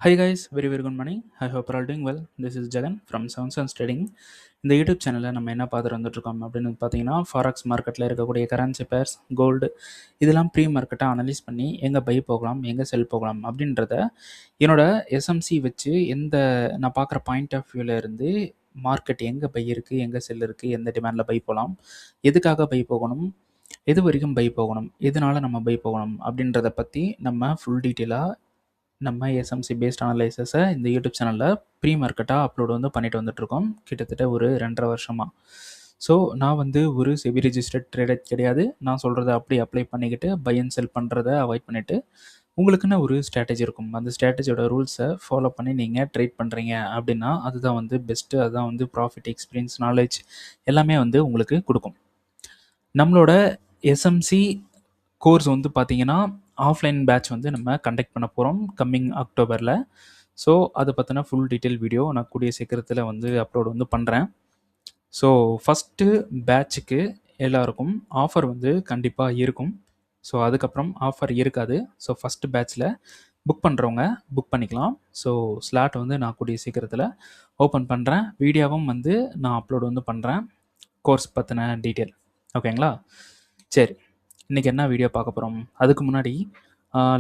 Hi guys, very good morning. I hope you're all doing well. This is Jagan from Sounds and Trading. இந்த YouTube சேனலில் நம்ம என்ன பார்த்துட்டு வந்துட்டுருக்கோம் அப்படின்னு பார்த்தீங்கன்னா ஃபாரக்ஸ் மார்க்கெட்டில் இருக்கக்கூடிய கரன்சி பேர்ஸ் கோல்டு இதெல்லாம் ப்ரீ மார்க்கெட்டை அனலைஸ் பண்ணி எங்கே பை போகலாம் எங்கே செல் போகலாம் அப்படின்றத என்னோட எஸ்எம்சி வச்சு நான் பார்க்குற பாயிண்ட் ஆஃப் வியூவில் இருந்து மார்க்கெட் எங்கே பை இருக்குது எங்கே செல் இருக்குது எந்த டிமாண்டில் பை போகலாம் எதுக்காக பை போகணும் எது வரைக்கும் பை போகணும் எதனால் நம்ம பை போகணும் அப்படின்றத பற்றி நம்ம ஃபுல் டீட்டெயிலாக நம்ம எஸ்எம்சி பேஸ்ட் அனலைசஸை இந்த யூடியூப் சேனலில் ப்ரீ மார்க்கெட்டாக அப்லோட் பண்ணிட்டு வந்துட்டுருக்கோம் கிட்டத்தட்ட ஒரு 2.5 வருஷமாக. ஸோ நான் ஒரு செபி ரிஜிஸ்டர்ட் ட்ரேடர் கிடையாது. நான் சொல்கிறத அப்படி அப்ளை பண்ணிக்கிட்டு பை அண்ட் செல் பண்ணுறதை அவாய்ட் பண்ணிவிட்டு உங்களுக்குன்னு ஒரு ஸ்ட்ராட்டஜி இருக்கும். அந்த ஸ்ட்ராட்டஜியோட ரூல்ஸை ஃபாலோ பண்ணி நீங்கள் ட்ரேட் பண்ணுறீங்க அப்படின்னா அதுதான் பெஸ்ட்டு. அதுதான் ப்ராஃபிட், எக்ஸ்பீரியன்ஸ், நாலேஜ் எல்லாமே உங்களுக்கு கொடுக்கும். நம்மளோட எஸ்எம்சி கோர்ஸ் பார்த்தீங்கன்னா ஆஃப்லைன் பேட்ச் நம்ம கண்டக்ட் பண்ண போகிறோம் கம்மிங் அக்டோபரில். ஸோ அதை பற்றின ஃபுல் டீட்டெயில் வீடியோ நான் கூடிய சீக்கிரத்தில் அப்லோட் பண்ணுறேன். ஸோ ஃபஸ்ட்டு பேட்சுக்கு எல்லாருக்கும் ஆஃபர் கண்டிப்பாக இருக்கும். ஸோ அதுக்கப்புறம் ஆஃபர் இருக்காது. ஸோ ஃபஸ்ட்டு பேட்ச்சில் புக் பண்ணுறவங்க புக் பண்ணிக்கலாம். ஸோ ஸ்லாட் நான் கூடிய சீக்கிரத்தில் ஓப்பன் பண்ணுறேன். வீடியோவும் நான் அப்லோட் பண்ணுறேன் கோர்ஸ் பற்றின டீட்டெயில். ஓகேங்களா? சரி, இன்றைக்கி என்ன வீடியோ பார்க்க போகிறோம்? அதுக்கு முன்னாடி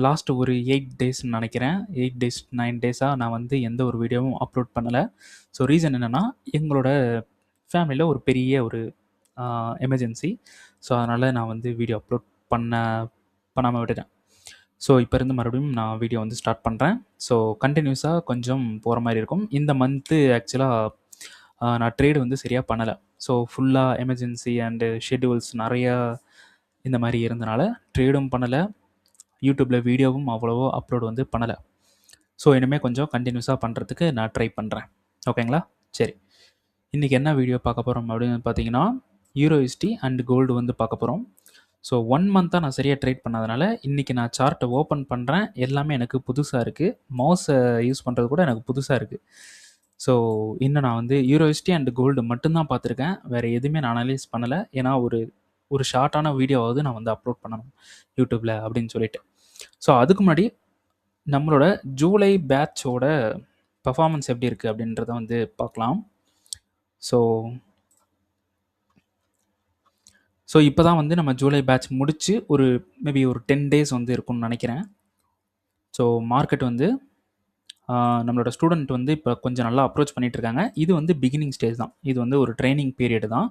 லாஸ்ட்டு ஒரு 8 டேஸ்ன்னு நினைக்கிறேன், 8 டேஸ் 9 டேஸாக நான் எந்த ஒரு வீடியோவும் அப்லோட் பண்ணலை. ஸோ ரீசன் என்னென்னா எங்களோட ஃபேமிலியில் ஒரு பெரிய ஒரு எமர்ஜென்சி. ஸோ அதனால் நான் வீடியோ அப்லோட் பண்ணாமல் விட்டுட்டேன். ஸோ இப்போ இருந்து மறுபடியும் நான் வீடியோ ஸ்டார்ட் பண்ணுறேன். ஸோ கண்டினியூஸாக கொஞ்சம் போகிற மாதிரி இருக்கும். இந்த மந்த்து ஆக்சுவலாக நான் ட்ரேடு சரியாக பண்ணலை. ஸோ ஃபுல்லாக எமர்ஜென்சி அண்டு ஷெட்யூல்ஸ் நிறையா இந்த மாதிரி இருந்தனால ட்ரேடும் பண்ணலை, யூடியூப்பில் வீடியோவும் அவ்வளவோ அப்லோட் பண்ணலை. ஸோ இனிமேல் கொஞ்சம் கண்டினியூஸாக பண்ணுறதுக்கு நான் ட்ரை பண்ணுறேன். ஓகேங்களா? சரி, இன்றைக்கி என்ன வீடியோ பார்க்க போகிறோம் அப்படின்னு பார்த்தீங்கன்னா யூரோஎஸ்டி அண்ட் கோல்டு பார்க்க போகிறோம். ஸோ 1 மந்த்தாக நான் சரியாக ட்ரேட் பண்ணாதனால இன்றைக்கி நான் சார்ட்டை ஓப்பன் பண்ணுறேன். எல்லாமே எனக்கு புதுசாக இருக்குது. மவுஸை யூஸ் பண்ணுறது கூட எனக்கு புதுசாக இருக்குது. ஸோ இன்னும் நான் யூரோஎஸ்டி அண்ட் கோல்டு மட்டும்தான் பார்த்துருக்கேன். வேறு எதுவுமே நான் அனலைஸ் பண்ணலை. ஏன்னா ஒரு ஷார்ட்டான வீடியோவாவது நான் அப்லோட் பண்ணணும் யூடியூப்பில் அப்படின்னு சொல்லிட்டு. ஸோ அதுக்கு முன்னாடி நம்மளோட ஜூலை பேட்சோட பர்ஃபார்மன்ஸ் எப்படி இருக்குது அப்படின்றத பார்க்கலாம். ஸோ இப்போ தான் நம்ம ஜூலை பேட்ச் முடித்து மேபி ஒரு 10 டேஸ் இருக்கும்னு நினைக்கிறேன். ஸோ மார்க்கெட் நம்மளோட ஸ்டூடெண்ட் இப்போ கொஞ்சம் நல்லா அப்ரோச் பண்ணிகிட்ருக்காங்க. இது பிகினிங் ஸ்டேஜ் தான். இது ஒரு ட்ரைனிங் பீரியடு தான்.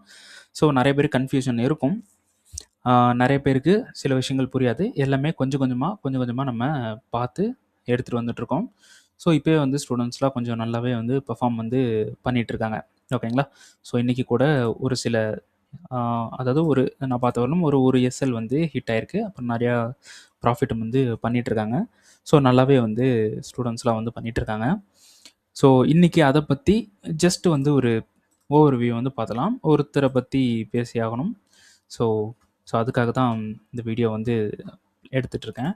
ஸோ நிறைய பேர் கன்ஃபியூஷன் இருக்கும். நிறைய பேருக்கு சில விஷயங்கள் புரியாது. எல்லாமே கொஞ்சம் கொஞ்சமாக நம்ம பார்த்து எடுத்துகிட்டு வந்துட்ருக்கோம். ஸோ இப்போயே ஸ்டூடெண்ட்ஸ்லாம் கொஞ்சம் நல்லாவே பெர்ஃபார்ம் பண்ணிகிட்ருக்காங்க. ஓகேங்களா? ஸோ இன்றைக்கி கூட ஒரு சில அதாவது நான் பார்த்த வரலும் ஒரு எஸ்எல் ஹிட் ஆயிருக்கு. அப்புறம் நிறையா ப்ராஃபிட்டும் பண்ணிகிட்ருக்காங்க. ஸோ நல்லாவே ஸ்டூடெண்ட்ஸ்லாம் பண்ணிகிட்ருக்காங்க. ஸோ இன்றைக்கி அதை பற்றி ஜஸ்ட் ஒரு ஓவர்வியூ பார்த்தலாம். ஒருத்தரை பற்றி பேசி ஆகணும். ஸோ அதுக்காக தான் இந்த வீடியோ எடுத்துகிட்ருக்கேன்.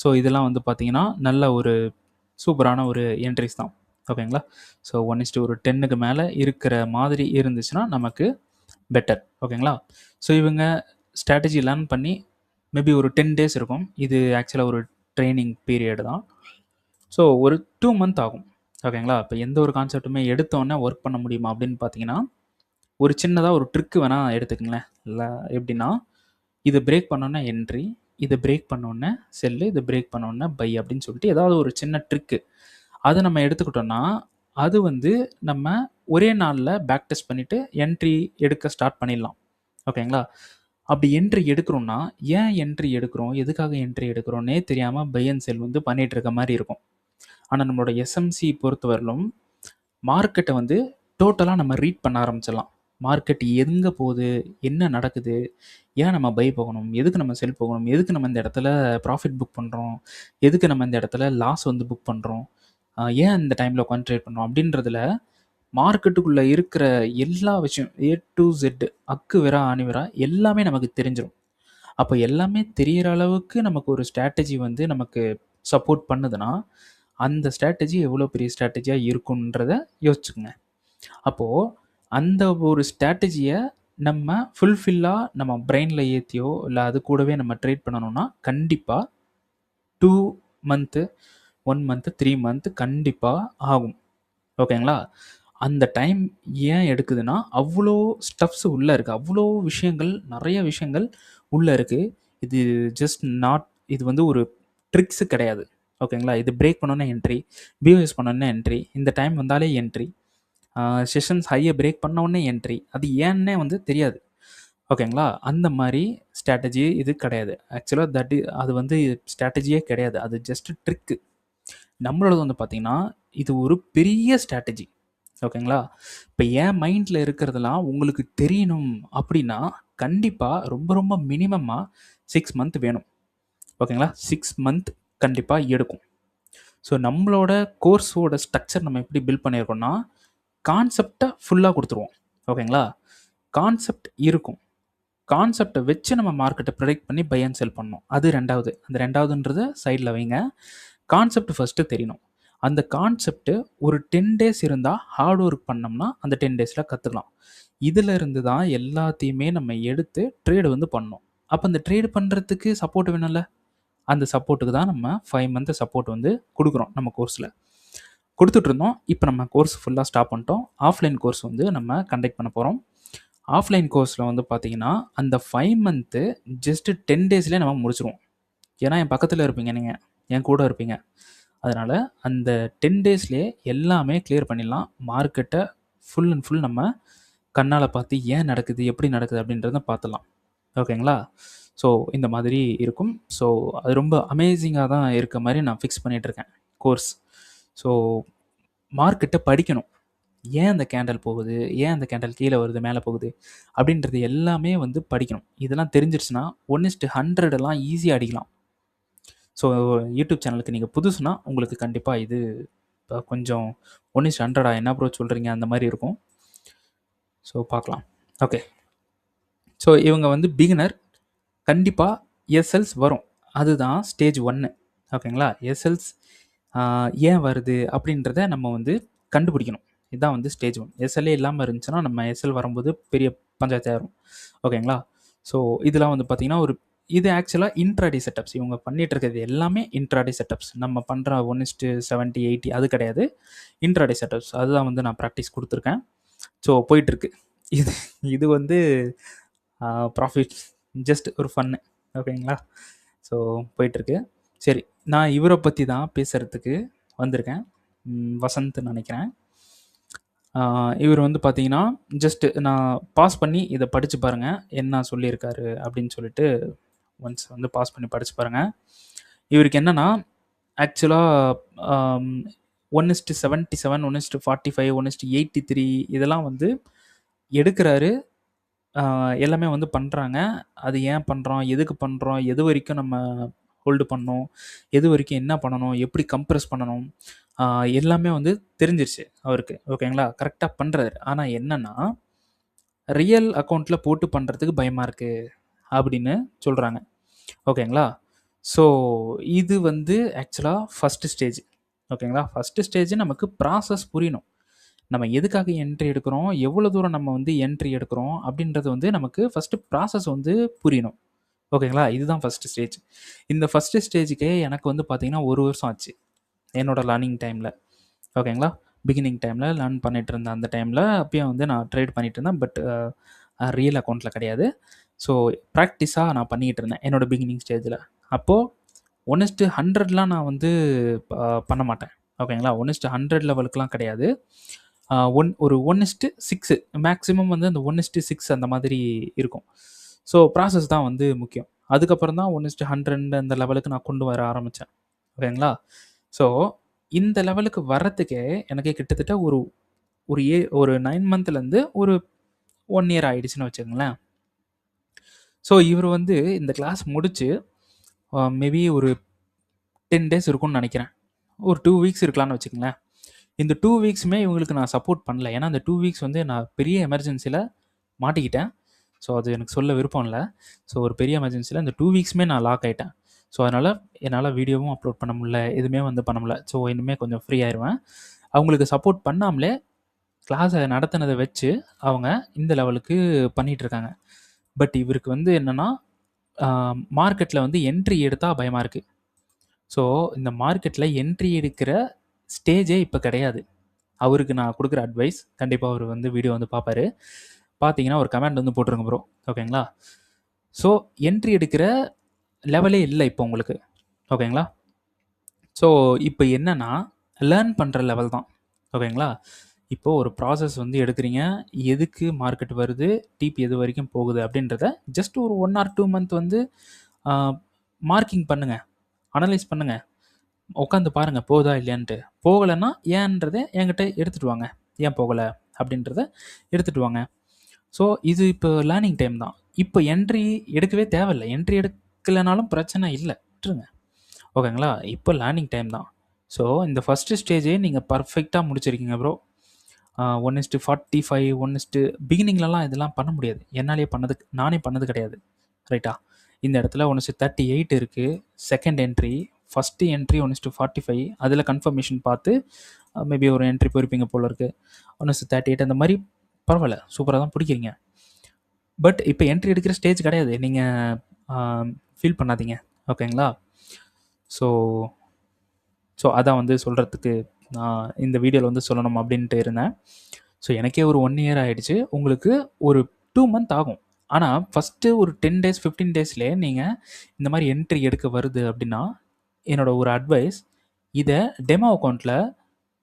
ஸோ இதெல்லாம் பார்த்தீங்கன்னா நல்ல ஒரு சூப்பரான ஒரு என்ட்ரிஸ் தான். ஓகேங்களா? ஸோ 1:10க்கு மேலே இருக்கிற மாதிரி இருந்துச்சுன்னா நமக்கு பெட்டர். ஓகேங்களா? ஸோ இவங்க ஸ்ட்ராட்டஜி லேர்ன் பண்ணி மேபி ஒரு 10 டேஸ் இருக்கும். இது ஆக்சுவலாக ஒரு ட்ரைனிங் பீரியட் தான். ஸோ ஒரு 2 மந்த் ஆகும். ஓகேங்களா? இப்போ எந்த ஒரு கான்செப்ட்டுமே எடுத்தோடனே ஒர்க் பண்ண முடியுமா அப்படின்னு பார்த்தீங்கன்னா ஒரு சின்னதாக ஒரு ட்ரிக்கு வேணால் எடுத்துக்கங்களேன். இல்லை எப்படின்னா இதை பிரேக் பண்ணோன்னே என்ட்ரி, இதை பிரேக் பண்ணோன்னே செல்லு, இதை பிரேக் பண்ணோன்னே பை அப்படின்னு சொல்லிட்டு ஏதாவது ஒரு சின்ன ட்ரிக்கு அதை நம்ம எடுத்துக்கிட்டோன்னா அது நம்ம ஒரே நாளில் பேக் டெஸ்ட் பண்ணிவிட்டு என்ட்ரி எடுக்க ஸ்டார்ட் பண்ணிடலாம். ஓகேங்களா? அப்படி என்ட்ரி எடுக்கிறோன்னா ஏன் என்ட்ரி எடுக்கிறோம், எதுக்காக என்ட்ரி எடுக்கிறோன்னே தெரியாமல் பை அண்ட் செல் பண்ணிகிட்டு இருக்க மாதிரி இருக்கும். ஆனால் நம்மளோட எஸ்எம்சி பொறுத்தவரையிலும் மார்க்கெட்டை டோட்டலாக நம்ம ரீட் பண்ண ஆரம்பிச்சிடலாம். மார்க்கெட் எங்கே போகுது, என்ன நடக்குது, ஏன் நம்ம பை போகணும், எதுக்கு நம்ம செல் போகணும், எதுக்கு நம்ம இந்த இடத்துல ப்ராஃபிட் புக் பண்ணுறோம், எதுக்கு நம்ம இந்த இடத்துல லாஸ் புக் பண்ணுறோம், ஏன் இந்த டைமில் உட்காந்து ட்ரேட் பண்ணுறோம் அப்படின்றதுல மார்க்கெட்டுக்குள்ளே இருக்கிற எல்லா விஷயம் A to Z அக்கு வேறா ஆணி வேறா எல்லாமே நமக்கு தெரிஞ்சிடும். அப்போ எல்லாமே தெரிகிற அளவுக்கு நமக்கு ஒரு ஸ்ட்ராட்டஜி நமக்கு சப்போர்ட் பண்ணுதுன்னா அந்த ஸ்ட்ராட்டஜி எவ்வளோ பெரிய ஸ்ட்ராட்டஜியாக இருக்குன்றத யோசிச்சுக்கோங்க. அப்போது அந்த ஒரு ஸ்ட்ராட்டஜியை நம்ம ஃபுல்ஃபில்லாக நம்ம பிரெயினில் ஏற்றியோ இல்லை அது கூடவே நம்ம ட்ரேட் பண்ணணும்னா கண்டிப்பாக 2 மந்த்து 1 மந்த் 3 மந்த் கண்டிப்பாக ஆகும். ஓகேங்களா? அந்த டைம் ஏன் எடுக்குதுன்னா, அவ்வளோ ஸ்டஃப்ஸ் உள்ளே இருக்குது. அவ்வளோ விஷயங்கள், நிறைய விஷயங்கள் உள்ளே இருக்குது. இது ஜஸ்ட் நாட் இது வந்து ஒரு ட்ரிக்ஸு கிடையாது. ஓகேங்களா? இது பிரேக் பண்ணோன்னே என்ட்ரி, பிஓஎஸ் பண்ணோன்னே என்ட்ரி, இந்த டைம் வந்தாலே என்ட்ரி, செஷன்ஸ் ஹையை பிரேக் பண்ண உடனே என்ட்ரி. அது ஏன்னே வந்து தெரியாது. ஓகேங்களா? அந்த மாதிரி ஸ்ட்ராட்டஜி இது கிடையாது. ஆக்சுவலாக அது வந்து ஸ்ட்ராட்டஜியே கிடையாது. அது ஜஸ்ட் ட்ரிக்கு. நம்மளோடது வந்து பார்த்திங்கன்னா, இது ஒரு பெரிய ஸ்ட்ராட்டஜி. ஓகேங்களா? இப்போ என் மைண்டில் இருக்கிறதெல்லாம் உங்களுக்கு தெரியணும் அப்படின்னா, கண்டிப்பாக ரொம்ப ரொம்ப மினிமமாக 6 மந்த் வேணும். ஓகேங்களா? 6 மந்த் கண்டிப்பாக எடுக்கும். ஸோ நம்மளோட கோர்ஸோட ஸ்ட்ரக்சர் நம்ம எப்படி பில்ட் பண்ணியிருக்கோம்னா, கான்செப்டை ஃபுல்லாக கொடுத்துருவோம். ஓகேங்களா? கான்செப்ட் இருக்கும். கான்செப்டை வச்சு நம்ம மார்க்கெட்டை ப்ரெடிக்ட் பண்ணி பை அண்ட் செல் பண்ணணும். அது 2வது. அந்த 2வதுன்றத சைடில் வைங்க. கான்செப்ட் ஃபஸ்ட்டு தெரியணும். அந்த கான்செப்ட்டு ஒரு 10 டேஸ் இருந்தால் ஹார்ட் ஒர்க் பண்ணோம்னா அந்த 10 டேஸில் கற்றுக்கலாம். இதில் இருந்து தான் எல்லாத்தையுமே நம்ம எடுத்து ட்ரேடு வந்து பண்ணணும். அப்போ அந்த ட்ரேடு பண்ணுறதுக்கு சப்போர்ட் வேணும்ல, அந்த சப்போர்ட்டுக்கு தான் நம்ம 5 மந்த் சப்போர்ட் வந்து கொடுக்குறோம் நம்ம கோர்ஸில். கொடுத்துட்ருந்தோம். இப்போ நம்ம கோர்ஸ் ஃபுல்லாக ஸ்டாப் பண்ணிட்டோம். ஆஃப்லைன் கோர்ஸ் வந்து நம்ம கண்டக்ட் பண்ண போகிறோம். ஆஃப்லைன் கோர்ஸில் வந்து பார்த்திங்கன்னா, அந்த 5 மந்த்து ஜஸ்ட்டு 10 டேஸ்லேயே நம்ம முடிச்சிருவோம். ஏன்னா என் பக்கத்தில் இருப்பீங்க, நீங்கள் என் கூட இருப்பீங்க. அதனால் அந்த 10 டேஸ்லேயே எல்லாமே கிளியர் பண்ணிடலாம். மார்க்கெட்டை ஃபுல் அண்ட் ஃபுல் நம்ம கண்ணால் பார்த்து ஏன் நடக்குது, எப்படி நடக்குது அப்படின்றத பார்த்துடலாம். ஓகேங்களா? ஸோ இந்த மாதிரி இருக்கும். ஸோ அது ரொம்ப அமேசிங்காக தான் இருக்க மாதிரி நான் ஃபிக்ஸ் பண்ணிகிட்ருக்கேன் கோர்ஸ். ஸோ மார்க்கெட்டை படிக்கணும். ஏன் அந்த கேண்டல் போகுது, ஏன் அந்த கேண்டல் கீழே வருது, மேலே போகுது அப்படின்றது எல்லாமே வந்து படிக்கணும். இதெல்லாம் தெரிஞ்சிருச்சுன்னா 1:100 எல்லாம் ஈஸியாக அடிக்கலாம். ஸோ யூடியூப் சேனலுக்கு நீங்கள் புதுசுனா உங்களுக்கு கண்டிப்பாக இது இப்போ கொஞ்சம் 1:100 என்ன ப்ரோ சொல்கிறீங்க அந்த மாதிரி இருக்கும். ஸோ பார்க்கலாம். ஓகே. ஸோ இவங்க வந்து பிகினர். கண்டிப்பாக எஸ்எல்ஸ் வரும். அதுதான் ஸ்டேஜ் 1. ஓகேங்களா? எஸ்எல்ஸ் ஏன் வருது அப்படின்றத நம்ம வந்து கண்டுபிடிக்கணும். இதுதான் வந்து ஸ்டேஜ் 1. எஸ்எல்ஏ இல்லாமல் இருந்துச்சுன்னா நம்ம எஸ்எல் வரும்போது பெரிய பஞ்சாயத்து ஆயிரும். ஓகேங்களா? ஸோ இதெல்லாம் வந்து பார்த்திங்கன்னா இது ஆக்சுவலாக இன்ட்ராடே செட்டப்ஸ். இவங்க பண்ணிகிட்டு இருக்கிறது எல்லாமே இன்ட்ராடே செட்டப்ஸ். நம்ம பண்ணுற 1:70, 80 அது கிடையாது. இன்ட்ராடே செட்டப்ஸ் அதுதான் வந்து நான் ப்ராக்டிஸ் கொடுத்துருக்கேன். ஸோ போயிட்டுருக்கு. இது வந்து ப்ராஃபிட் ஜஸ்ட் ஒரு ஃபன்னு. ஓகேங்களா? ஸோ போயிட்டுருக்கு. சரி, நான் இவரை பற்றி தான் பேசுகிறதுக்கு வந்திருக்கேன். வசந்த்னு நினைக்கிறேன். இவர் வந்து பார்த்தீங்கன்னா ஜஸ்ட்டு நான் பாஸ் பண்ணி இதை படித்து பாருங்கள் என்ன சொல்லியிருக்காரு அப்படின்னு சொல்லிட்டு ஒன்ஸ் வந்து பாஸ் பண்ணி படித்து பாருங்கள். இவருக்கு என்னென்னா ஆக்சுவலாக 1:77, 1:45, 1:83 இதெல்லாம் வந்து எடுக்கிறாரு. எல்லாமே வந்து பண்ணுறாங்க. அது ஏன் பண்ணுறோம், எதுக்கு பண்ணுறோம், எது வரைக்கும் நம்ம ஹோல்டு பண்ணணும், எது வரைக்கும் என்ன பண்ணணும், எப்படி கம்ப்ரெஸ் பண்ணணும், எல்லாமே வந்து தெரிஞ்சிருச்சு அவருக்கு. ஓகேங்களா? கரெக்டாக பண்ணுறாரு. ஆனால் என்னென்னா ரியல் அக்கௌண்ட்டில் போட்டு பண்ணுறதுக்கு பயமாக இருக்குது அப்படின்னு சொல்கிறாங்க. ஓகேங்களா? ஸோ இது வந்து ஆக்சுவலாக ஃபஸ்ட்டு ஸ்டேஜ். ஓகேங்களா? ஃபஸ்ட்டு ஸ்டேஜ் நமக்கு ப்ராசஸ் புரியணும். நம்ம எதுக்காக என்ட்ரி எடுக்கிறோம், எவ்வளோ தூரம் நம்ம வந்து என்ட்ரி எடுக்கிறோம் அப்படின்றது வந்து நமக்கு ஃபஸ்ட்டு ப்ராசஸ் வந்து புரியணும். ஓகேங்களா? இதுதான் ஃபஸ்ட்டு ஸ்டேஜ். இந்த ஃபஸ்ட்டு ஸ்டேஜுக்கே எனக்கு வந்து பார்த்திங்கன்னா 1 வருஷம் ஆச்சு என்னோடய லேர்னிங் டைமில். ஓகேங்களா? பிகினிங் டைமில் லேர்ன் பண்ணிகிட்டு இருந்தேன். அந்த டைமில் அப்பயும் வந்து நான் ட்ரேட் பண்ணிகிட்டு இருந்தேன். பட் ரியல் அக்கௌண்ட்டில் கிடையாது. ஸோ ப்ராக்டிஸாக நான் பண்ணிக்கிட்டு இருந்தேன் என்னோடய பிகினிங் ஸ்டேஜில். அப்போது 1:100லாம் நான் வந்து பண்ண மாட்டேன். ஓகேங்களா? 1:100 லெவலுக்குலாம் கிடையாது. ஒரு 1:6 மேக்ஸிமம் வந்து அந்த 1:6 அந்த மாதிரி இருக்கும். ஸோ ப்ராசஸ் தான் வந்து முக்கியம். அதுக்கப்புறம் தான் 1:100 அந்த லெவலுக்கு நான் கொண்டு வர ஆரம்பித்தேன். ஓகேங்களா? ஸோ இந்த லெவலுக்கு வர்றதுக்கே எனக்கு கிட்டத்தட்ட ஒரு 9 மந்த்லேருந்து ஒரு 1 இயர் ஆகிடுச்சின்னு வச்சுக்கோங்களேன். ஸோ இவர் வந்து இந்த கிளாஸ் முடித்து மேபி ஒரு 10 டேஸ் இருக்கும்னு நினைக்கிறேன். ஒரு 2 வீக்ஸ் இருக்கலாம்னு வச்சுக்கோங்களேன். இந்த 2 வீக்ஸுமே இவங்களுக்கு நான் சப்போர்ட் பண்ணல. ஏன்னா அந்த 2 வீக்ஸ் வந்து நான் பெரிய எமர்ஜென்சியில் மாட்டிக்கிட்டேன். ஸோ அது எனக்கு சொல்ல விருப்பம் இல்லை. ஸோ ஒரு பெரிய எமர்ஜென்சியில் இந்த 2 வீக்ஸுமே நான் லாக் ஆகிட்டேன். ஸோ அதனால் என்னால் வீடியோவும் அப்லோட் பண்ண முடியல, எதுவுமே வந்து பண்ண முடியல. ஸோ இனிமேல் கொஞ்சம் ஃப்ரீ ஆயிடுவேன். அவங்களுக்கு சப்போர்ட் பண்ணாமலே கிளாஸை நடத்தினதை வச்சு அவங்க இந்த லெவலுக்கு பண்ணிகிட்ருக்காங்க. பட் இவருக்கு வந்து என்னென்னா மார்க்கெட்டில் வந்து என்ட்ரி எடுத்தால் பயமாக இருக்குது. ஸோ இந்த மார்க்கெட்டில் என்ட்ரி எடுக்கிற ஸ்டேஜே இப்போ கிடையாது. அவருக்கு நான் கொடுக்குற அட்வைஸ், கண்டிப்பாக அவர் வந்து வீடியோ வந்து பார்ப்பாரு. பார்த்தீங்கன்னா ஒரு கமெண்ட் வந்து போட்டுருங்க ப்ரோ, ஓகேங்களா? ஸோ என்ட்ரி எடுக்கிற லெவலே இல்லை இப்போ உங்களுக்கு, ஓகேங்களா? ஸோ இப்போ என்னன்னா லேர்ன் பண்ணுற லெவல் தான், ஓகேங்களா? இப்போது ஒரு ப்ராசஸ் வந்து எடுக்கிறீங்க, எதுக்கு மார்க்கெட் வருது, டிபி எது வரைக்கும் போகுது அப்படின்றத ஜஸ்ட் ஒரு 1 ஆர் 2 மந்த் வந்து மார்க்கிங் பண்ணுங்கள், அனலைஸ் பண்ணுங்கள், உட்காந்து பாருங்கள் போகுதா இல்லையான்ட்டு. போகலைன்னா ஏன்றதை என்கிட்ட எடுத்துகிட்டு வாங்க, ஏன் போகலை அப்படின்றத எடுத்துகிட்டு வாங்க. ஸோ இது இப்போ லேர்னிங் டைம் தான். இப்போ என்ட்ரி எடுக்கவே தேவையில்லை, என்ட்ரி எடுக்கலைனாலும் பிரச்சனை இல்லை, விட்டுருங்க, ஓகேங்களா? இப்போ லேர்னிங் டைம் தான். ஸோ இந்த ஃபஸ்ட்டு ஸ்டேஜே நீங்கள் பர்ஃபெக்டாக முடிச்சிருக்கீங்க ப்ரோ. 1:45 பிகினிங்லலாம் இதெல்லாம் பண்ண முடியாது, என்னாலே நானே பண்ணது கிடையாது, ரைட்டா? இந்த இடத்துல 1:38 இருக்குது செகண்ட் என்ட்ரி, ஃபஸ்ட்டு என்ட்ரி 1:45, அதில் கன்ஃபர்மேஷன் பார்த்து மேபி ஒரு என்ட்ரி போயிருப்பீங்க போல இருக்குது. 1:38 அந்த மாதிரி பரவாயில்ல, சூப்பராக தான் பிடிக்கிறீங்க. பட் இப்போ என்ட்ரி எடுக்கிற ஸ்டேஜ் கிடையாது, நீங்கள் ஃபீல் பண்ணாதீங்க, ஓகேங்களா? ஸோ அதான் வந்து சொல்கிறதுக்கு நான் இந்த வீடியோவில் வந்து சொல்லணும் அப்படின்ட்டு இருந்தேன். ஸோ எனக்கே ஒரு 1 இயர் ஆகிடுச்சு, உங்களுக்கு ஒரு 2 மந்த் ஆகும். ஆனால் ஃபஸ்ட்டு ஒரு 10 டேஸ் 15 டேஸ்லேயே நீங்கள் இந்த மாதிரி என்ட்ரி எடுக்க வருது அப்படின்னா, என்னோடய ஒரு அட்வைஸ், இதை டெமோ அக்கௌண்ட்டில்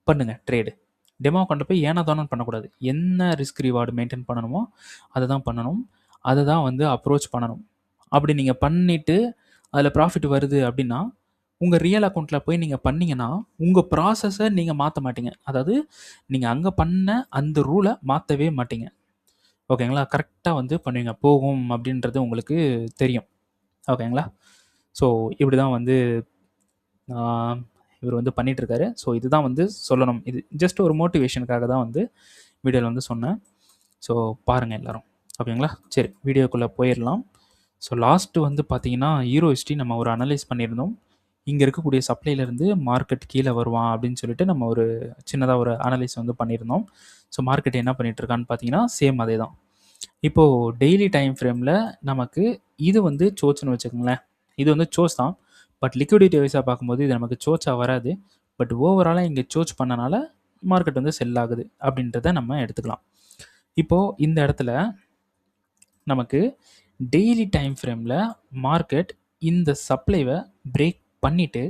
பண்ணுங்கள் ட்ரேடு. டெமோ அக்கௌண்ட்டில் போய் ஏனா தானே பண்ணக்கூடாது, என்ன ரிஸ்க் ரிவார்டு மெயின்டைன் பண்ணணுமோ அதை தான் பண்ணணும், அதை தான் வந்து அப்ரோச் பண்ணணும். அப்படி நீங்கள் பண்ணிவிட்டு அதில் ப்ராஃபிட் வருது அப்படின்னா, உங்கள் ரியல் அக்கௌண்ட்டில் போய் நீங்கள் பண்ணிங்கன்னா உங்கள் ப்ராசஸை நீங்கள் மாற்ற மாட்டீங்க. அதாவது நீங்கள் அங்கே பண்ண அந்த ரூலை மாற்றவே மாட்டீங்க, ஓகேங்களா? கரெக்டாக வந்து பண்ணுவீங்க, போகும் அப்படின்றது உங்களுக்கு தெரியும், ஓகேங்களா? ஸோ இப்படி தான் வந்து இவர் வந்து பண்ணிகிட்ருக்காரு. ஸோ இதுதான் வந்து சொல்லணும், இது ஜஸ்ட் ஒரு மோட்டிவேஷனுக்காக தான் வந்து வீடியோவில் வந்து சொன்னேன். ஸோ பாருங்கள் எல்லோரும், ஓகேங்களா? சரி, வீடியோக்குள்ளே போயிடலாம். ஸோ லாஸ்ட்டு வந்து பார்த்தீங்கன்னா ஈரோ ஹிஸ்ட்ரி நம்ம ஒரு அனலைஸ் பண்ணியிருந்தோம். இங்கே இருக்கக்கூடிய சப்ளைலேருந்து மார்க்கெட் கீழே வருவான் அப்படின்னு சொல்லிட்டு நம்ம ஒரு சின்னதாக ஒரு அனலைஸ் வந்து பண்ணியிருந்தோம். ஸோ மார்க்கெட் என்ன பண்ணிகிட்ருக்கான்னு பார்த்தீங்கன்னா சேம் அதே தான். இப்போது டெய்லி டைம் ஃப்ரேமில் நமக்கு இது வந்து சோச்சுன்னு வச்சுக்கோங்களேன், இது வந்து சோச் தான். பட் லிக்விடிட்டி வைஸாக பார்க்கும்போது இது நமக்கு சோச்சாக வராது. பட் ஓவராலாக இங்கே சோச் பண்ணனால மார்க்கெட் வந்து செல் ஆகுது அப்படின்றத நம்ம எடுத்துக்கலாம். இப்போது இந்த இடத்துல நமக்கு டெய்லி டைம் ஃப்ரேமில் மார்க்கெட் இந்த சப்ளைவை பிரேக் பண்ணிவிட்டு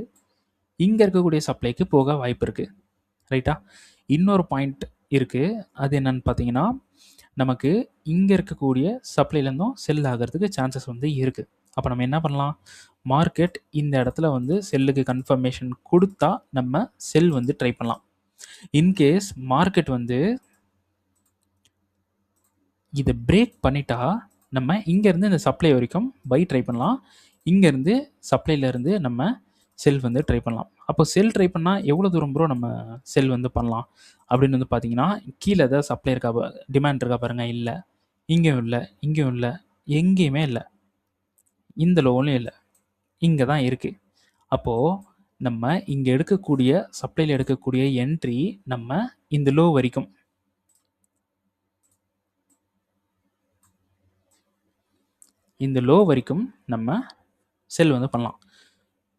இங்கே இருக்கக்கூடிய சப்ளைக்கு போக வாய்ப்பு இருக்குது, ரைட்டா? இன்னொரு பாயிண்ட் இருக்குது, அது என்னன்னு பார்த்தீங்கன்னா, நமக்கு இங்கே இருக்கக்கூடிய சப்ளைலேருந்தும் செல் ஆகிறதுக்கு சான்சஸ் வந்து இருக்குது. அப்போ நம்ம என்ன பண்ணலாம், மார்க்கெட் இந்த இடத்துல வந்து செல்லுக்கு கன்ஃபர்மேஷன் கொடுத்தா நம்ம செல் வந்து ட்ரை பண்ணலாம். இன்கேஸ் மார்க்கெட் வந்து இதை பிரேக் பண்ணிட்டா நம்ம இங்கேருந்து இந்த சப்ளை வரைக்கும் பை ட்ரை பண்ணலாம், இங்கேருந்து சப்ளைலேருந்து நம்ம செல் வந்து ட்ரை பண்ணலாம். அப்போ செல் ட்ரை பண்ணால் எவ்வளோ தூரம் ப்ரோ நம்ம செல் வந்து பண்ணலாம் அப்படின்னு வந்து பார்த்தீங்கன்னா, கீழே ஏதாவது சப்ளை இருக்கா, டிமாண்ட் இருக்கா பாருங்கள், இல்லை, இங்கேயும் இல்லை, இங்கேயும் இல்லை, எங்கேயுமே இல்லை, இந்த லோவும் இல்லை, இங்கே தான் இருக்குது. அப்போது நம்ம இங்கே எடுக்கக்கூடிய சப்ளையில் எடுக்கக்கூடிய என்ட்ரி நம்ம இந்த லோ வரைக்கும், இந்த லோ வரைக்கும் நம்ம செல் வந்து பண்ணலாம்.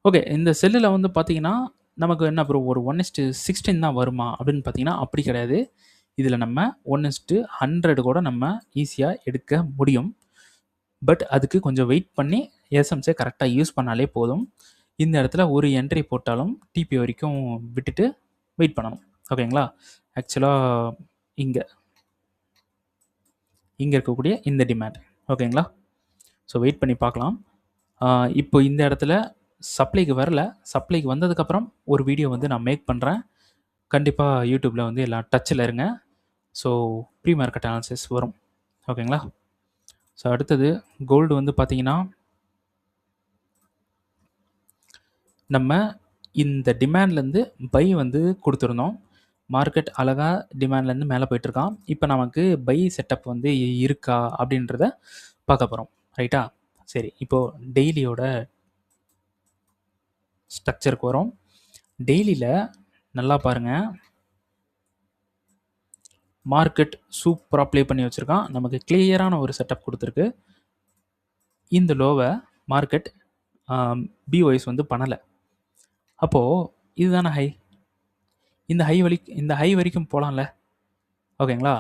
ஓகே, இந்த செல்லில் வந்து பார்த்தீங்கன்னா நமக்கு என்ன ப்ரோ ஒரு 1:16 தான் வருமா அப்படின்னு பார்த்தீங்கன்னா அப்படி கிடையாது. இதில் நம்ம 1:100 கூட நம்ம ஈஸியாக எடுக்க முடியும். பட் அதுக்கு கொஞ்சம் வெயிட் பண்ணி எஸ்எம்ஸை கரெக்டாக யூஸ் பண்ணாலே போதும். இந்த இடத்துல ஒரு என்ட்ரி போட்டாலும் டிபி வரைக்கும் விட்டுட்டு வெயிட் பண்ணணும், ஓகேங்களா? ஆக்சுவலாக இங்கே இருக்கக்கூடிய இந்த டிமாண்ட், ஓகேங்களா? ஸோ வெயிட் பண்ணி பார்க்கலாம். இப்போ இந்த இடத்துல சப்ளைக்கு வரல, சப்ளைக்கு வந்ததுக்கப்புறம் ஒரு வீடியோ வந்து நான் மேக் பண்ணுறேன். கண்டிப்பாக யூடியூப்பில் வந்து எல்லாம் டச்சில் இருங்க. ஸோ ப்ரீ மார்க்கெட் அனாலிசிஸ் வரும், ஓகேங்களா? ஸோ அடுத்தது கோல்டு வந்து பார்த்திங்கன்னா, நம்ம இந்த டிமாண்ட்லேருந்து பை வந்து கொடுத்துருந்தோம். மார்க்கெட் அழகாக டிமாண்ட்லேருந்து மேலே போயிட்டுருக்கான். இப்போ நமக்கு பை செட்டப் வந்து இருக்கா அப்படின்றத பார்க்க போகிறோம், ரைட்டா? சரி, இப்போது டெய்லியோட ஸ்ட்ரக்சருக்கு வரும். டெய்லியில் நல்லா பாருங்கள், மார்க்கெட் சூப்பராக ப்ளே பண்ணி வச்சுருக்கான், நமக்கு கிளியரான ஒரு செட்டப் கொடுத்துருக்கு. இந்த லோவை மார்க்கெட் பிஒய்ஸ் வந்து பண்ணலை. அப்போது இதுதானே ஹை. இந்த ஹை வரைக்கும் போகலாம்ல. ஓகேங்களா.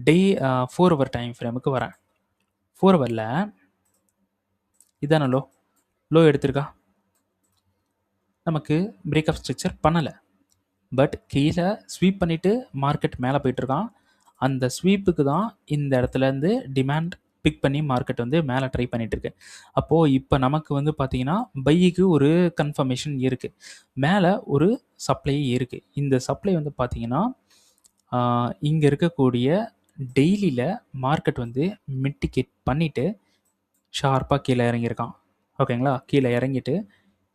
டே 4 ஹவர் டைம் ஃப்ரேமுக்கு வரேன். 4 ஹவரில் இதான லோ எடுத்திருக்கா. நமக்கு பிரேக்கப் ஸ்ட்ரக்சர் பண்ணலை. பட் கீழே ஸ்வீப் பண்ணிவிட்டு மார்க்கெட் மேலே போயிட்டுருக்கான். அந்த ஸ்வீப்புக்கு தான் இந்த இடத்துலேருந்து டிமாண்ட் பிக் பண்ணி மார்க்கெட் வந்து மேலே ட்ரை பண்ணிகிட்ருக்கு. அப்போது இப்போ நமக்கு வந்து பார்த்திங்கன்னா பைக்கு ஒரு கன்ஃபர்மேஷன் இருக்குது, மேலே ஒரு சப்ளை இருக்குது. இந்த சப்ளை வந்து பார்த்திங்கன்னா இங்கே இருக்கக்கூடிய டெய்லியில் மார்க்கெட் வந்து மிட்டிகேட் பண்ணிவிட்டு ஷார்ப்பாக கீழே இறங்கியிருக்கான். ஓகேங்களா. கீழே இறங்கிட்டு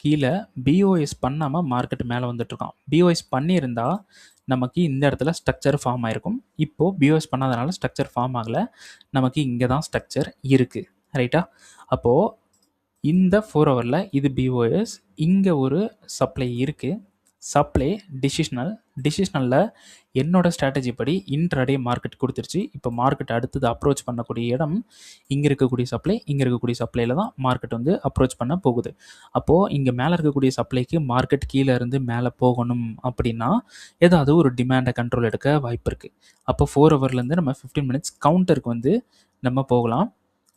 கீழே பிஓஎஸ் பண்ணாமல் மார்க்கெட் மேலே வந்துட்டுருக்கான். பிஓஎஸ் பண்ணியிருந்தா நமக்கு இந்த இடத்துல ஸ்ட்ரக்சர் ஃபார்ம் ஆகிருக்கும். இப்போது பிஓஎஸ் பண்ணாதனால ஸ்ட்ரக்சர் ஃபார்ம் ஆகலை. நமக்கு இங்கே தான் ஸ்ட்ரக்சர் இருக்குது. ரைட்டா. அப்போது இந்த 4 ஹவரில் இது பிஓஎஸ், இங்கே ஒரு சப்ளை இருக்குது. சப்ளை டிசிஷனலில் என்னோட ஸ்ட்ராட்டஜி படி இன்ட்ராடே மார்க்கெட் கொடுத்துருச்சு. இப்போ மார்க்கெட் அடுத்தது அப்ரோச் பண்ணக்கூடிய இடம் இங்கே இருக்கக்கூடிய சப்ளை, இங்கே இருக்கக்கூடிய சப்ளையில் தான் மார்க்கெட் வந்து அப்ரோச் பண்ண போகுது. அப்போது இங்கே மேலே இருக்கக்கூடிய சப்ளைக்கு மார்க்கெட் கீழே இருந்து மேலே போகணும் அப்படின்னா ஏதாவது ஒரு டிமாண்டை கண்ட்ரோல் எடுக்க வாய்ப்பு இருக்குது. அப்போ 4 ஹவர்லேருந்து நம்ம 15 மினிட்ஸ் கவுண்டருக்கு வந்து நம்ம போகலாம்.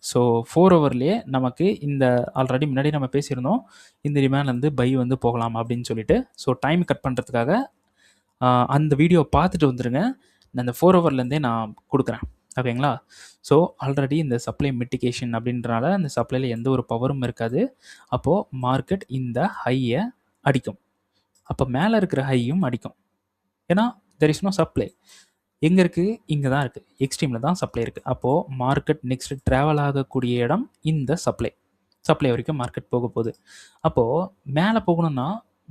ஸோ 4 ஹவர்லேயே நமக்கு இந்த ஆல்ரெடி முன்னாடி நம்ம பேசியிருந்தோம், இந்த டிமாண்ட்லேருந்து பை வந்து போகலாம் அப்படின்னு சொல்லிட்டு. ஸோ டைம் கட் பண்ணுறதுக்காக அந்த வீடியோ பார்த்துட்டு வந்துடுங்க. நான் இந்த 4 ஹவர்லேருந்தே நான் கொடுக்குறேன். ஓகேங்களா. ஸோ ஆல்ரெடி இந்த சப்ளை மிட்டிகேஷன் அப்படின்றனால அந்த சப்ளையில் எந்த ஒரு பவரும் இருக்காது. அப்போது மார்க்கெட் இந்த ஹையை அடிக்கும். அப்போ மேலே இருக்கிற ஹையும் அடிக்கும். ஏன்னா தெர் இஸ் நோ சப்ளை. எங்கே இருக்குது? இங்கே தான் இருக்குது. எக்ஸ்ட்ரீமில் தான் சப்ளை இருக்குது. அப்போது மார்க்கெட் நெக்ஸ்ட் ட்ராவல் ஆகக்கூடிய இடம் இந்த சப்ளை வரைக்கும் மார்க்கெட் போக போகுது. அப்போது மேலே போகணுன்னா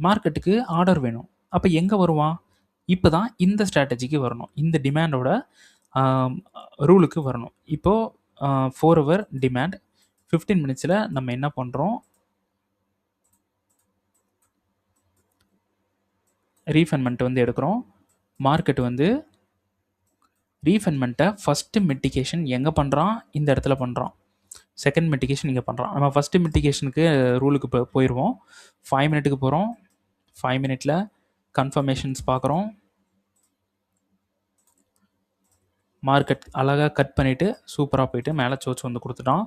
மார்க்கெட்டுக்கு ஆர்டர் வேணும். அப்போ எங்கே வருவான்? இப்போ தான் இந்த ஸ்ட்ராட்டஜிக்கு வரணும், இந்த டிமாண்டோட ரூலுக்கு வரணும். இப்போது 4 ஹவர் டிமாண்ட் 15 மினிட்ஸில் நம்ம என்ன பண்ணுறோம், ரீஃபண்ட்மெண்ட் வந்து எடுக்கிறோம். மார்க்கெட் வந்து ரீஃபண்ட்மெண்ட்டை ஃபஸ்ட்டு மிட்டிகேஷன் எங்கே பண்ணுறான்? இந்த இடத்துல பண்ணுறான். செகண்ட் மிட்டிகேஷன் இங்கே பண்ணுறான். நம்ம ஃபஸ்ட்டு மிட்டிகேஷனுக்கு ரூலுக்கு போயிடுவோம். 5 மினிட்டுக்கு போகிறோம். 5 மினிட்டில் கன்ஃபர்மேஷன்ஸ் பார்க்குறோம். மார்க்கெட் அழகாக கட் பண்ணிவிட்டு சூப்பராக போயிட்டு மேலே சோச்சு வந்து கொடுத்துட்டான்.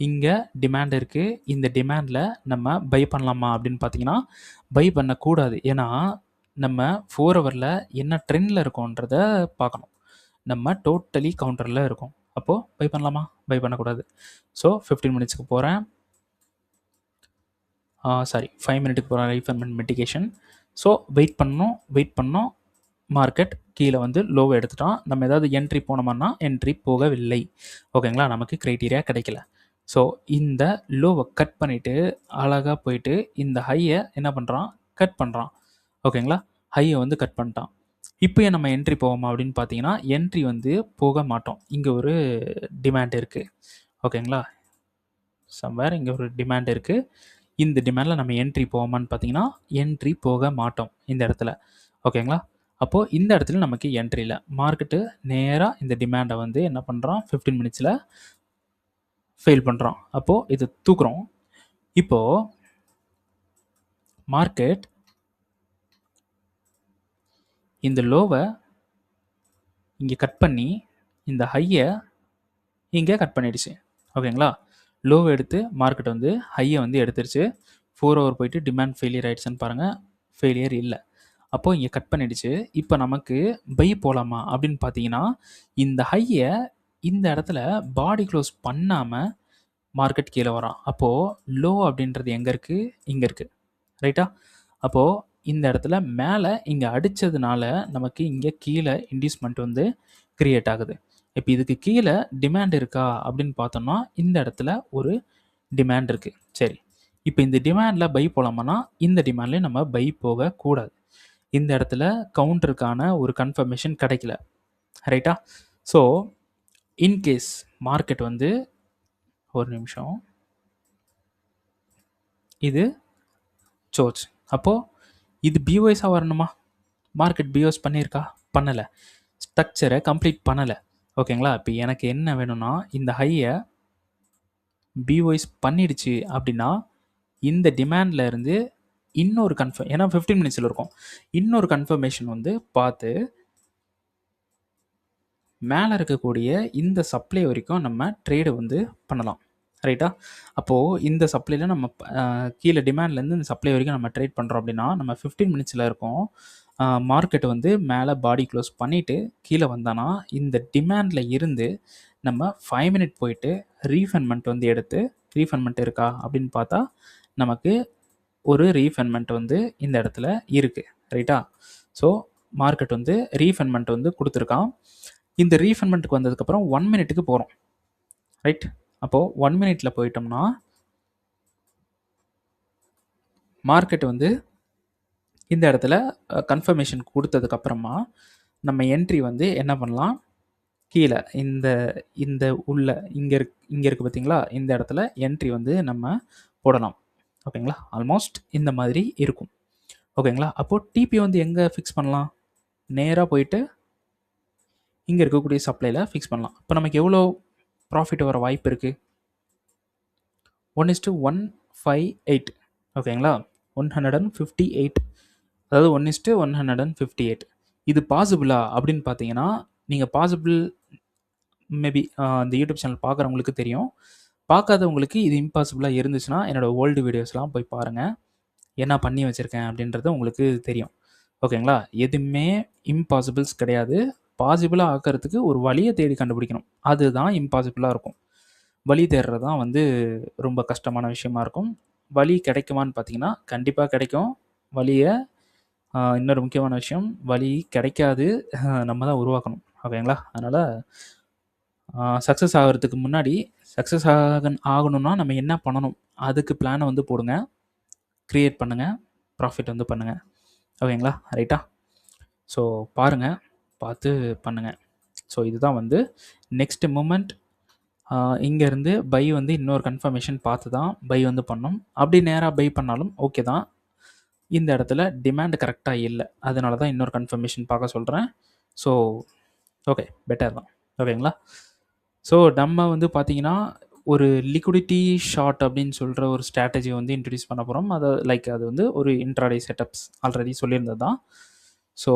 இங்கே டிமாண்ட் இருக்குது. இந்த டிமாண்டில் நம்ம பை பண்ணலாமா அப்படின்னு பார்த்தீங்கன்னா பை பண்ணக்கூடாது. ஏன்னா நம்ம 4 ஹவரில் என்ன ட்ரெண்டில் இருக்கோன்றத பார்க்கணும். நம்ம டோட்டலி கவுண்டரில் இருக்கும். அப்போது பை பண்ணலாமா? பை பண்ணக்கூடாது. ஸோ 15 மினிட்ஸ்க்கு போகிறேன். 5 மினிட்டுக்கு போகிறேன். ரீஃபண்ட்மெண்ட் மிட்டிகேஷன். ஸோ வெயிட் பண்ணோம். மார்க்கெட் கீழே வந்து லோவை எடுத்துட்டான். நம்ம ஏதாவது என்ட்ரி போனோம்னா என்ட்ரி போகவில்லை. ஓகேங்களா. நமக்கு க்ரைட்டீரியா கிடைக்கல. ஸோ இந்த லோவை கட் பண்ணிவிட்டு அழகாக போயிட்டு இந்த ஹையை என்ன பண்ணுறான்? கட் பண்ணுறான். ஓகேங்களா. ஹையை வந்து கட் பண்ணிட்டான். இப்போ நம்ம என்ட்ரி போவோமா அப்படின்னு பார்த்தீங்கன்னா என்ட்ரி வந்து போக மாட்டோம். இங்கே ஒரு டிமாண்ட் இருக்குது. ஓகேங்களா. சம்வேர் இங்கே ஒரு டிமாண்ட் இருக்குது. இந்த டிமாண்டில் நம்ம என்ட்ரி போவோமான்னு பார்த்தீங்கன்னா என்ட்ரி போக மாட்டோம் இந்த இடத்துல. ஓகேங்களா. அப்போது இந்த இடத்துல நமக்கு என்ட்ரி இல்லை. மார்க்கெட்டு நேராக இந்த டிமாண்டை வந்து என்ன பண்ணுறான்? 15 மினிட்ஸில் ஃபெயில் பண்ணுறான். அப்போது இது தூக்குறோம். இப்போது மார்க்கெட் இந்த லோவை இங்கே கட் பண்ணி இந்த ஹையை இங்கே கட் பண்ணிடுச்சு. ஓகேங்களா. லோவை எடுத்து மார்க்கெட் வந்து ஹையை வந்து எடுத்துருச்சு. 4 ஹவர் போயிட்டு டிமாண்ட் ஃபெயிலியர் ஆகிடுச்சுன்னு பாருங்கள். ஃபெயிலியர் இல்லை. அப்போது இங்கே கட் பண்ணிடுச்சு. இப்போ நமக்கு பை போகலாமா அப்படின்னு பார்த்தீங்கன்னா இந்த ஹையை இந்த இடத்துல பாடி க்ளோஸ் பண்ணாமல் மார்க்கெட் கீழே வரான். அப்போது லோ அப்படின்றது எங்கே இருக்குது? இங்கே இருக்குது. ரைட்டா. அப்போது இந்த இடத்துல மேலே இங்கே அடித்ததுனால நமக்கு இங்கே கீழே இன்டியூஸ்மெண்ட் வந்து க்ரியேட் ஆகுது. இப்போ இதுக்கு கீழே டிமாண்ட் இருக்கா அப்படின்னு பார்த்தோம்னா இந்த இடத்துல ஒரு டிமாண்ட் இருக்குது. சரி, இப்போ இந்த டிமாண்டில் பை போகலாமான்னா இந்த டிமாண்ட்லேயும் நம்ம பை போகக்கூடாது. இந்த இடத்துல கவுண்டருக்கான ஒரு கன்ஃபர்மேஷன் கிடைக்கல. ரைட்டா. ஸோ இன்கேஸ் மார்க்கெட் வந்து ஒரு நிமிஷம், இது சோச். அப்போது இது பிஓஎஸாக வரணுமா? மார்க்கெட் பிஓஎஸ் பண்ணியிருக்கா? பண்ணலை. ஸ்ட்ரக்சரை கம்ப்ளீட் பண்ணலை. ஓகேங்களா. இப்போ எனக்கு என்ன வேணும்னா இந்த ஹையை பிஓஎஸ் பண்ணிடுச்சு அப்படின்னா இந்த டிமாண்டில் இருந்து இன்னொரு ஏன்னா 15 மினிட்ஸில் இருக்கும். இன்னொரு கன்ஃபர்மேஷன் வந்து பார்த்து மேலே இருக்கக்கூடிய இந்த சப்ளை வரைக்கும் நம்ம ட்ரேடு வந்து பண்ணலாம். ரைட்டா? அப்போது இந்த சப்ளையில் நம்ம கீழே டிமாண்ட்லேருந்து இந்த சப்ளை வரைக்கும் நம்ம ட்ரேட் பண்ணுறோம் அப்படின்னா நம்ம 15 மினிட்ஸில் இருக்கோம். மார்க்கெட் வந்து மேலே பாடி க்ளோஸ் பண்ணிவிட்டு கீழே வந்தானா இந்த டிமாண்டில் இருந்து நம்ம 5 மினிட் போயிட்டு ரீஃபண்ட்மெண்ட் வந்து எடுத்து ரீஃபண்ட்மெண்ட் இருக்கா அப்படின்னு பார்த்தா நமக்கு ஒரு ரீஃபண்ட்மெண்ட் வந்து இந்த இடத்துல இருக்குது. ரைட்டா? ஸோ மார்க்கெட் வந்து ரீஃபண்ட்மெண்ட் வந்து கொடுத்துருக்கான். இந்த ரீஃபண்ட்மெண்ட்டுக்கு வந்ததுக்கப்புறம் 1 மினிட்டுக்கு போகிறோம். ரைட்? அப்போது 1 மினிட்டில் போயிட்டோம்னா மார்க்கெட் வந்து இந்த இடத்துல கன்ஃபர்மேஷன் கொடுத்ததுக்கப்புறமா நம்ம என்ட்ரி வந்து என்ன பண்ணலாம், கீழே இந்த இந்த உள்ள இங்கே இருக்குது பார்த்தீங்களா, இந்த இடத்துல என்ட்ரி வந்து நம்ம போடலாம். ஓகேங்களா? ஆல்மோஸ்ட் இந்த மாதிரி இருக்கும். ஓகேங்களா? அப்போது டிபி வந்து எங்கே ஃபிக்ஸ் பண்ணலாம், நேராக போயிட்டு இங்கே இருக்கக்கூடிய சப்ளையில் ஃபிக்ஸ் பண்ணலாம். இப்போ நமக்கு எவ்வளோ ப்ராஃபிட் வர வாய்ப்பு இருக்குது? 1:158. ஓகேங்களா? 158, அதாவது 1:158. இது பாசிபிளா அப்படின்னு பார்த்தீங்கன்னா நீங்கள் பாசிபிள் மேபி இந்த யூடியூப் சேனல் பார்க்குறவங்களுக்கு தெரியும். பார்க்காதவங்களுக்கு இது இம்பாசிபிளாக இருந்துச்சுன்னா என்னோடய ஓல்டு வீடியோஸ்லாம் போய் பாருங்கள், என்ன பண்ணி வச்சுருக்கேன் அப்படின்றது உங்களுக்கு தெரியும். ஓகேங்களா? எதுவுமே இம்பாசிபிள்ஸ் கிடையாது. பாசிபிளாக ஆக்கிறதுக்கு ஒரு வழியை தேடி கண்டுபிடிக்கணும். அதுதான் இம்பாசிபிளாக இருக்கும். வழி தேடுறது தான் வந்து ரொம்ப கஷ்டமான விஷயமா இருக்கும். வழி கிடைக்குமான்னு பார்த்தீங்கன்னா கண்டிப்பாக கிடைக்கும். வழியை இன்னொரு முக்கியமான விஷயம், வழி கிடைக்காது, நம்ம தான் உருவாக்கணும். ஓகேங்களா? அதனால் சக்ஸஸ் ஆகிறதுக்கு முன்னாடி சக்ஸஸ் ஆகணும்னா நம்ம என்ன பண்ணணும், அதுக்கு பிளானை வந்து போடுங்க, க்ரியேட் பண்ணுங்கள், ப்ராஃபிட் வந்து பண்ணுங்கள். ஓகேங்களா? ரைட்டா? ஸோ பாருங்கள், பார்த்து பண்ணுங்கள். ஸோ இதுதான் வந்து நெக்ஸ்ட் மூமெண்ட். இங்கேருந்து பை வந்து இன்னொரு கன்ஃபர்மேஷன் பார்த்து தான் பை வந்து பண்ணணும். அப்படி நேராக பை பண்ணாலும் ஓகே தான். இந்த இடத்துல டிமாண்ட் கரெக்டாக இல்லை, அதனால தான் இன்னொரு கன்ஃபர்மேஷன் பார்க்க சொல்கிறேன். ஸோ ஓகே, பெட்டர் தான். ஓகேங்களா? ஸோ நம்ம வந்து பார்த்திங்கன்னா ஒரு லிக்விடிட்டி ஷார்ட் அப்படின்னு சொல்கிற ஒரு ஸ்ட்ராட்டஜி வந்து இன்ட்ரடியூஸ் பண்ண போகிறோம். அது வந்து ஒரு இன்ட்ராடே செட்டப்ஸ் ஆல்ரெடி சொல்லியிருந்தது தான். ஸோ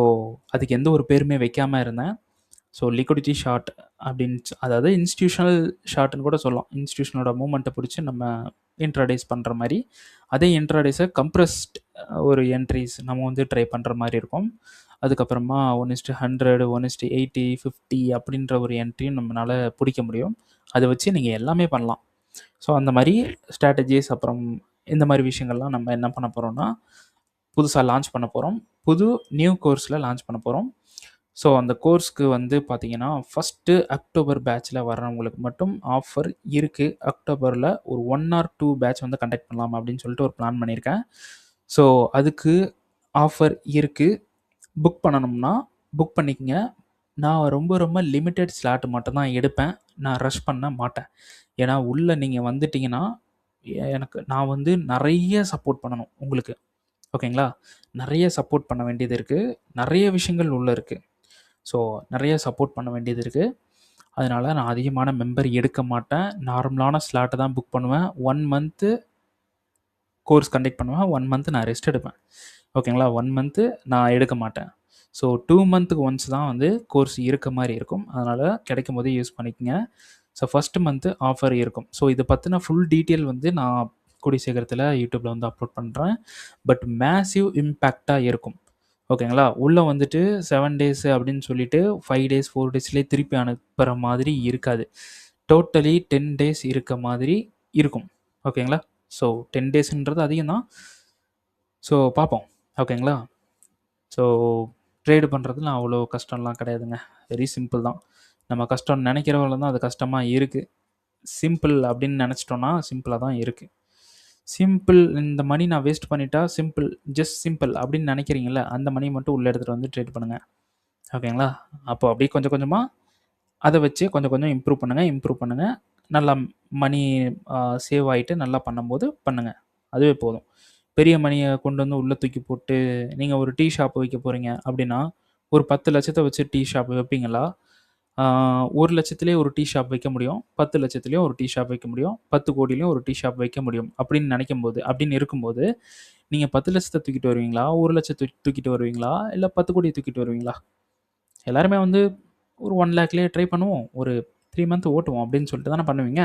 அதுக்கு எந்த ஒரு பேருமே வைக்காமல் இருந்தேன். ஸோ லிக்விடிட்டி ஷார்ட் அப்படின்னு, அதாவது இன்ஸ்டியூஷனல் ஷார்ட்னு கூட சொல்லலாம். இன்ஸ்டியூஷனோட மூமெண்ட்டை பிடிச்சி நம்ம இன்ட்ராடேஸ் பண்ணுற மாதிரி, அதே இன்ட்ராடேஸை கம்ப்ரஸ்ட் ஒரு என்ட்ரிஸ் நம்ம வந்து ட்ரை பண்ணுற மாதிரி இருக்கும். அதுக்கப்புறமா 1:100, 1:80, 50 அப்படின்ற ஒரு என்ட்ரியும் நம்மளால் பிடிக்க முடியும். அதை வச்சு நீங்கள் எல்லாமே பண்ணலாம். ஸோ அந்த மாதிரி ஸ்ட்ராட்டஜிஸ், அப்புறம் இந்த மாதிரி விஷயங்கள்லாம் நம்ம என்ன பண்ண போகிறோம்னா புதுசாக லான்ச் பண்ண போகிறோம். புது நியூ கோர்ஸில் லான்ச் பண்ண போகிறோம். ஸோ அந்த கோர்ஸ்க்கு வந்து பார்த்திங்கன்னா ஃபஸ்ட்டு அக்டோபர் பேட்சில் வர்றவங்களுக்கு மட்டும் ஆஃபர் இருக்குது. அக்டோபரில் ஒரு 1 or 2 பேட்ச் வந்து கண்டக்ட் பண்ணலாம் அப்படின்னு சொல்லிட்டு ஒரு பிளான் பண்ணியிருக்கேன். ஸோ அதுக்கு ஆஃபர் இருக்குது. புக் பண்ணணும்னா புக் பண்ணிக்கங்க. நான் ரொம்ப ரொம்ப லிமிட்டட் ஸ்லாட் மட்டும்தான் எடுப்பேன். நான் ரஷ் பண்ண மாட்டேன். ஏன்னா உள்ளே நீங்கள் வந்துட்டிங்கன்னா நான் வந்து நிறைய சப்போர்ட் பண்ணணும் உங்களுக்கு. ஓகேங்களா? நிறைய சப்போர்ட் பண்ண வேண்டியது இருக்குது. நிறைய விஷயங்கள் உள்ளே இருக்குது. ஸோ நிறைய சப்போர்ட் பண்ண வேண்டியது இருக்குது. அதனால் நான் அதிகமான மெம்பர் எடுக்க மாட்டேன். நார்மலான ஸ்லாட்டை தான் புக் பண்ணுவேன். 1 மந்த்து கோர்ஸ் கண்டக்ட் பண்ணுவேன். 1 மந்த்து நான் ரெஸ்ட் எடுப்பேன். ஓகேங்களா? 1 மந்த்து நான் எடுக்க மாட்டேன். ஸோ 2 மந்த்துக்கு ஒன்ஸ் தான் வந்து கோர்ஸ் இருக்க மாதிரி இருக்கும். அதனால் கிடைக்கும் போதே யூஸ் பண்ணிக்கங்க. ஸோ ஃபஸ்ட்டு மந்த்து ஆஃபர் இருக்கும். ஸோ இதை பற்றின ஃபுல் டீட்டெயில் வந்து நான் கூடிய சீக்கிரத்தில் யூடியூப்பில் வந்து அப்லோட் பண்ணுறேன். பட் மேசிவ் இம்பேக்டாக இருக்கும். ஓகேங்களா? உள்ளே வந்துட்டு 7 டேஸ் அப்படின்னு சொல்லிட்டு 5 டேஸ் 4 டேஸ்லேயே திருப்பி அனுப்புகிற மாதிரி இருக்காது. டோட்டலி 10 டேஸ் இருக்க மாதிரி இருக்கும். ஓகேங்களா? ஸோ 10 டேஸ்ன்றது அதிகம் தான். ஸோ பார்ப்போம். ஓகேங்களா? ஸோ ட்ரேடு பண்ணுறதுல அவ்வளோ கஷ்டம்லாம் கிடையாதுங்க. வெரி சிம்பிள் தான். நம்ம கஷ்டம்னு நினைக்கிறவங்கள தான் அது கஷ்டமாக இருக்குது. சிம்பிள் அப்படின்னு நினச்சிட்டோன்னா சிம்பிளாக தான் இருக்குது. சிம்பிள், இந்த மணி நான் வேஸ்ட் பண்ணிட்டா சிம்பிள், ஜஸ்ட் சிம்பிள் அப்படின்னு நினைக்கிறீங்கள, அந்த மணி மட்டும் உள்ளே எடுத்துகிட்டு வந்து ட்ரேட் பண்ணுங்கள். ஓகேங்களா? அப்போ அப்படியே கொஞ்சம் கொஞ்சமாக அதை வச்சு கொஞ்சம் கொஞ்சம் இம்ப்ரூவ் பண்ணுங்கள். நல்லா மணி சேவ் ஆகிட்டு நல்லா பண்ணும்போது பண்ணுங்கள். அதுவே போதும். பெரிய மணியை கொண்டு வந்து உள்ளே தூக்கி போட்டு நீங்கள் ஒரு டீ ஷாப் வைக்க போகிறீங்க அப்படின்னா ஒரு 10 லட்சத்தை வச்சு டீ ஷாப் வைப்பீங்களா? ஒரு லட்சத்திலே ஒரு டீ ஷாப் வைக்க முடியும், 10 லட்சத்திலயும் ஒரு டீ ஷாப் வைக்க முடியும், 10 கோடியிலயும் ஒரு டீ ஷாப் வைக்க முடியும் அப்படின்னு நினைக்கும்போது, அப்படின்னு இருக்கும்போது நீங்கள் 10 லட்சத்தை தூக்கிட்டு வருவீங்களா, 1 லட்சத்தை தூக்கிட்டு வருவீங்களா, இல்லை 10 கோடியை தூக்கிட்டு வருவீங்களா? எல்லாருமே வந்து ஒரு 1 லேக்லேயே ட்ரை பண்ணுவோம், ஒரு 3 மந்த் ஓட்டுவோம் அப்படின்னு சொல்லிட்டு தானே பண்ணுவீங்க.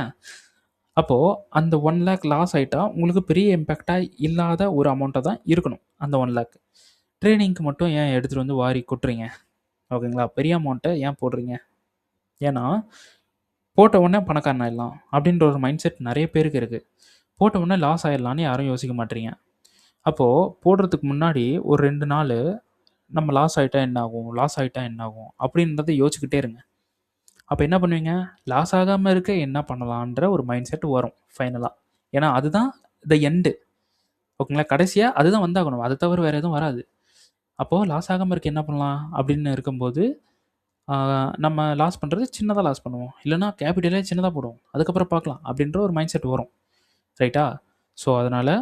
அப்போது அந்த 1 லேக் லாஸ் ஆகிட்டா உங்களுக்கு பெரிய இம்பேக்டாக இல்லாத ஒரு அமௌண்ட்டாக தான் இருக்கணும் அந்த 1 லேக். ட்ரேடிங்க்கு மட்டும் ஏன் எடுத்துகிட்டு வந்து வாரி கொட்டுறீங்க? ஓகேங்களா? பெரிய அமௌண்ட்டை ஏன் போடுறீங்க? ஏன்னா போட்ட உடனே பணக்காரன் ஆயிடலாம் அப்படின்ற ஒரு மைண்ட் செட் நிறைய பேருக்கு இருக்குது. போட்ட உடனே லாஸ் ஆயிடலான்னு யாரும் யோசிக்க மாட்டீங்க. அப்போது போடுறதுக்கு முன்னாடி ஒரு 2 நாள் நம்ம லாஸ் ஆகிட்டா என்ன ஆகும், லாஸ் ஆகிட்டா என்ன ஆகும் அப்படின்றத யோசிச்சுக்கிட்டே இருங்க. அப்போ என்ன பண்ணுவீங்க, லாஸ் ஆகாமல் இருக்க என்ன பண்ணலான்ற ஒரு மைண்ட் செட் வரும் ஃபைனலாக. ஏன்னா அதுதான் த எண்டு. ஓகேங்களா? கடைசியாக அதுதான் வந்தாகணும், அதை தவிர வேறு எதுவும் வராது. அப்போது லாஸ் ஆகாமல் இருக்க என்ன பண்ணலாம் அப்படின்னு இருக்கும்போது நம்ம லாஸ் பண்ணுறது சின்னதாக லாஸ் பண்ணுவோம், இல்லைனா கேபிட்டலே சின்னதாக போடுவோம், அதுக்கப்புறம் பார்க்கலாம் அப்படின்ற ஒரு மைண்ட் செட் வரும். ரைட்டா? ஸோ அதனால்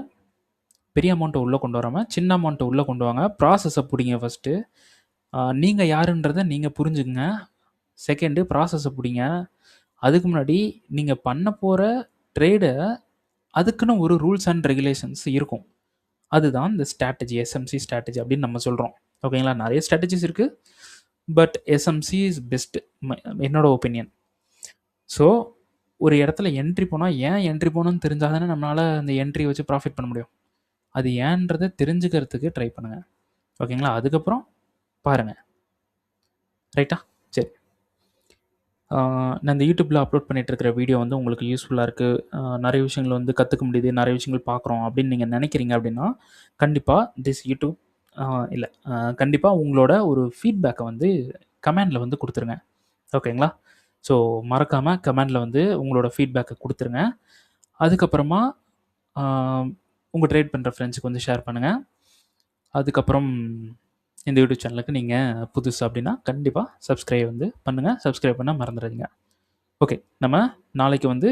பெரிய அமௌண்ட்டை உள்ளே கொண்டு வராமல் சின்ன அமௌண்ட்டை உள்ளே கொண்டு வாங்க. ப்ராசஸை பிடிங்க ஃபஸ்ட்டு. நீங்கள் யாருன்றதை நீங்கள் புரிஞ்சுக்குங்க. செகண்டு ப்ராசஸை பிடிங்க. அதுக்கு முன்னாடி நீங்கள் பண்ண போகிற ட்ரேடை அதுக்குன்னு ஒரு ரூல்ஸ் அண்ட் ரெகுலேஷன்ஸ் இருக்கும். அதுதான் இந்த ஸ்ட்ராட்டஜி, எஸ்எம்சி ஸ்ட்ராட்டஜி அப்படின்னு நம்ம சொல்கிறோம். ஓகேங்களா? நிறைய ஸ்ட்ராட்டஜிஸ் இருக்குது, பட் எஸ்எம்சி இஸ் பெஸ்ட், என்னோட ஒப்பீனியன். ஸோ ஒரு இடத்துல என்ட்ரி போனால் ஏன் என்ட்ரி போகணுன்னு தெரிஞ்சால் தானே நம்மளால் அந்த என்ட்ரி வச்சு ப்ராஃபிட் பண்ண முடியும். அது ஏன்றதை தெரிஞ்சுக்கிறதுக்கு ட்ரை பண்ணுங்கள். ஓகேங்களா? அதுக்கப்புறம் பாருங்கள். ரைட்டா? சரி. நான் இந்த யூடியூப்பில் அப்லோட் பண்ணிகிட்ருக்கிற வீடியோ வந்து உங்களுக்கு யூஸ்ஃபுல்லாக இருக்குது, நிறைய விஷயங்கள் வந்து கற்றுக்க முடியுது, நிறைய விஷயங்கள் பார்க்குறோம் அப்படின்னு நீங்கள் நினைக்கிறீங்க அப்படின்னா, கண்டிப்பாக திஸ் யூடியூப் இல்லை கண்டிப்பாக உங்களோட ஒரு ஃபீட்பேக்கை வந்து கமெண்டில் வந்து கொடுத்துருங்க. ஓகேங்களா? ஸோ மறக்காமல் கமெண்டில் வந்து உங்களோட ஃபீட்பேக்கை கொடுத்துருங்க. அதுக்கப்புறமா உங்கள் ட்ரேட் பண்ணுற ஃப்ரெண்ட்ஸுக்கு வந்து ஷேர் பண்ணுங்கள். அதுக்கப்புறம் இந்த யூடியூப் சேனலுக்கு நீங்கள் புதுசு அப்படின்னா கண்டிப்பாக சப்ஸ்கிரைப் வந்து பண்ணுங்கள். சப்ஸ்கிரைப் பண்ண மறந்துடாதீங்க. ஓகே, நம்ம நாளைக்கு வந்து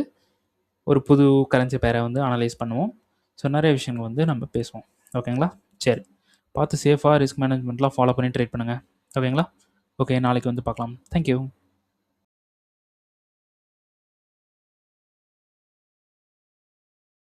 ஒரு புது கரன்சி பேரை வந்து அனலைஸ் பண்ணுவோம். ஸோ நிறைய விஷயங்கள் வந்து நம்ம பேசுவோம். ஓகேங்களா? சரி, பார்த்து சேஃபாக ரிஸ்க் மேனேஜ்மெண்ட்லாம் ஃபாலோ பண்ணி ட்ரேட் பண்ணுங்கள். ஓகேங்களா? ஓகே, நாளைக்கு வந்து பார்க்கலாம். தேங்க்யூ.